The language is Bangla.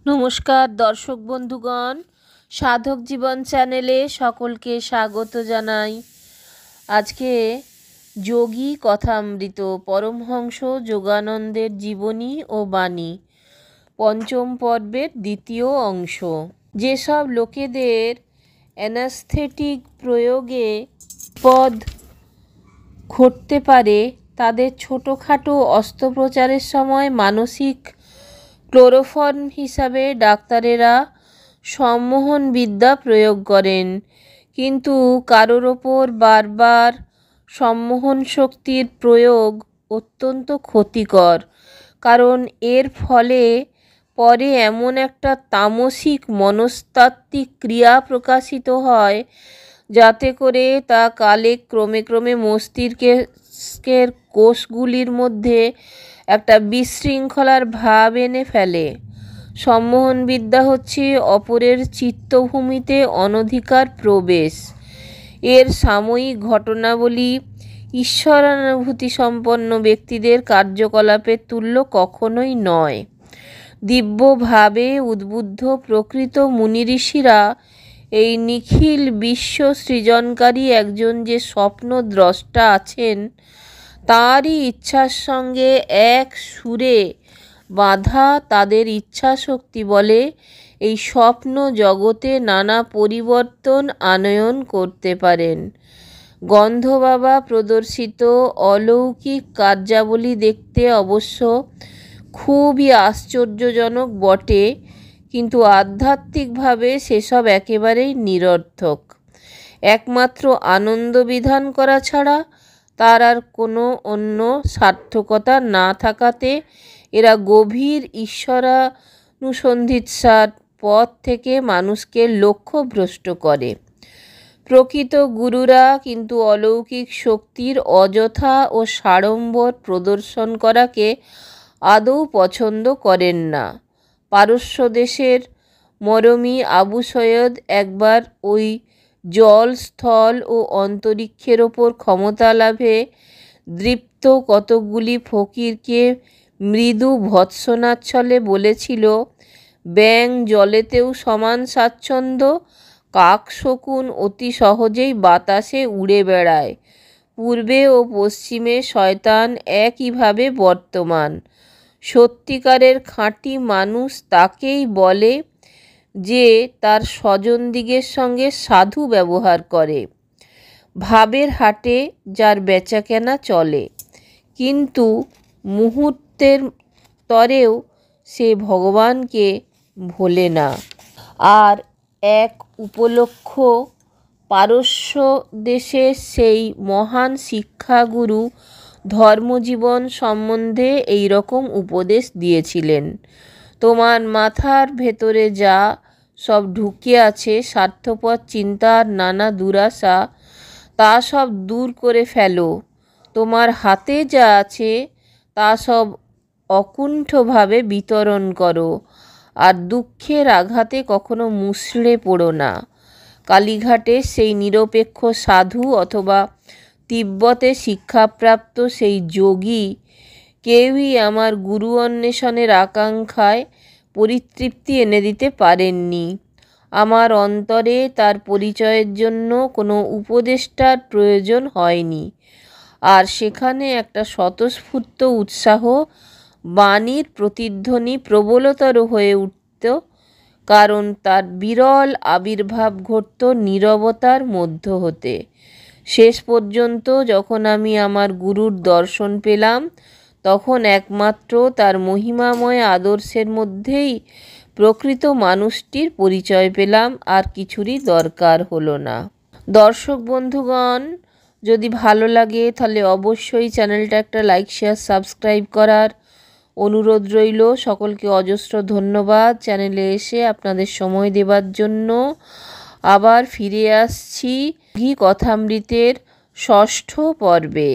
নমস্কার দর্শক বন্ধুগণ, সাধক জীবন চ্যানেলে সকলকে স্বাগত জানাই। আজকে যোগী কথামৃত পরমহংস যোগানন্দের জীবনী ও বাণী পঞ্চম পর্বের দ্বিতীয় অংশ। যেসব লোকেদের অ্যানাস্থেটিক প্রয়োগে বিপদ ঘটতে পারে, তাদের ছোটোখাটো অস্ত্রোপচারের সময় মানসিক ক্লোরোফর্ম হিসাবে ডাক্তারেরা সম্মোহন বিদ্যা প্রয়োগ করেন, কিন্তু কারোর ওপর বারবার সম্মোহন শক্তির প্রয়োগ অত্যন্ত ক্ষতিকর, কারণ এর ফলে পরে এমন একটা তামসিক মনস্তাত্ত্বিক ক্রিয়া প্রকাশিত হয় যাতে করে তা কালে ক্রমে ক্রমে মস্তিষ্কের কোষগুলির মধ্যে একটা বিশৃঙ্খলার ভাব এনে ফেলে। সম্মোহন বিদ্যা হচ্ছে অপরের চিত্তভূমিতে অনধিকার প্রবেশ। এর সাময়িক ঘটনাবলী ঈশ্বরানুভূতি সম্পন্ন ব্যক্তিদের কার্যকলাপের তুল্য কখনোই নয়। দিব্যভাবে উদ্বুদ্ধ প্রকৃত মুনিঋষিরা এই নিখিল বিশ্ব সৃজনকারী একজন যে স্বপ্নদ্রষ্টা আছেন, তাঁরই ইচ্ছার সঙ্গে এক সুরে বাঁধা তাদের ইচ্ছাশক্তি বলে এই স্বপ্ন জগতে নানা পরিবর্তন আনয়ন করতে পারেন। গন্ধবাবা প্রদর্শিত অলৌকিক কার্যাবলী দেখতে অবশ্য খুবই আশ্চর্যজনক বটে, কিন্তু আধ্যাত্মিকভাবে সেসব একেবারেই নিরর্থক। একমাত্র আনন্দ বিধান করা ছাড়া তার আর কোনো অন্য সার্থকতা না থাকাতে এরা গভীর ঈশ্বরানুসন্ধিৎসার পথ থেকে মানুষকে লক্ষ্যভ্রষ্ট করে। প্রকৃত গুরুরা কিন্তু অলৌকিক শক্তির অযথা ও সাড়ম্বর প্রদর্শন করাকে আদৌ পছন্দ করেন না। পারস্য দেশের মরমী আবু সৈয়দ একবার ওই জল, স্থল ও অন্তরিক্ষের ওপর ক্ষমতা লাভে দৃপ্ত কতকগুলি ফকিরকে মৃদু ভৎসনাচ্ছলে বলেছিল, ব্যাঙ জলেতেও সমান স্বাচ্ছন্দ্য, কাক শকুন অতি সহজেই বাতাসে উড়ে বেড়ায়, পূর্বে ও পশ্চিমে শয়তান একইভাবে বর্তমান। সত্যিকারের খাঁটি মানুষ তাকেই বলে যে তার স্বজনদিগের সঙ্গে সাধু ব্যবহার করে। ভাবের হাটে যার বেচাকেনা চলে, কিন্তু মুহূর্তের তরেও সে ভগবানকে ভোলে না। আর এক উপলক্ষ পারস্য দেশের সেই মহান শিক্ষাগুরু ধর্মজীবন সম্বন্ধে এই রকম উপদেশ দিয়েছিলেন, তোমার মাথার ভেতরে যা সব ঢুকে আছে স্বার্থপর চিন্তার নানা দুরাশা, তা সব দূর করে ফেলো। তোমার হাতে যা আছে তা সব অকুণ্ঠভাবে বিতরণ করো, আর দুঃখের আঘাতে কখনো মুষড়ে পড়ো না। কালীঘাটে সেই নিরপেক্ষ সাধু অথবা তিব্বতে শিক্ষাপ্রাপ্ত সেই যোগী কেউই আমার গুরু অন্বেষণের আকাঙ্ক্ষায় পরিতৃপ্তি এনে দিতে পারেননি। আমার অন্তরে তার পরিচয়ের জন্য কোনো উপদেষ্টার প্রয়োজন হয়নি, আর সেখানে একটা স্বতঃস্ফূর্ত উৎসাহ বাণীর প্রতিধ্বনি প্রবলতর হয়ে উঠত, কারণ তার বিরল আবির্ভাব ঘটত নীরবতার মধ্য হতে। শেষ পর্যন্ত যখন আমি আমার গুরুর দর্শন পেলাম, তখন একমাত্র তার মহিমাময় আদর্শের মধ্যেই প্রকৃত মানুষটির পরিচয় পেলাম, আর কিছুরই দরকার হলো না। দর্শক বন্ধুগণ, যদি ভালো লাগে তাহলে অবশ্যই চ্যানেলটা একটা লাইক, শেয়ার, সাবস্ক্রাইব করার অনুরোধ রইল। সকলকে অজস্র ধন্যবাদ চ্যানেলে এসে আপনাদের সময় দেবার জন্য। আবার ফিরে আসছি যোগী কথামৃতের ষষ্ঠ পর্বে।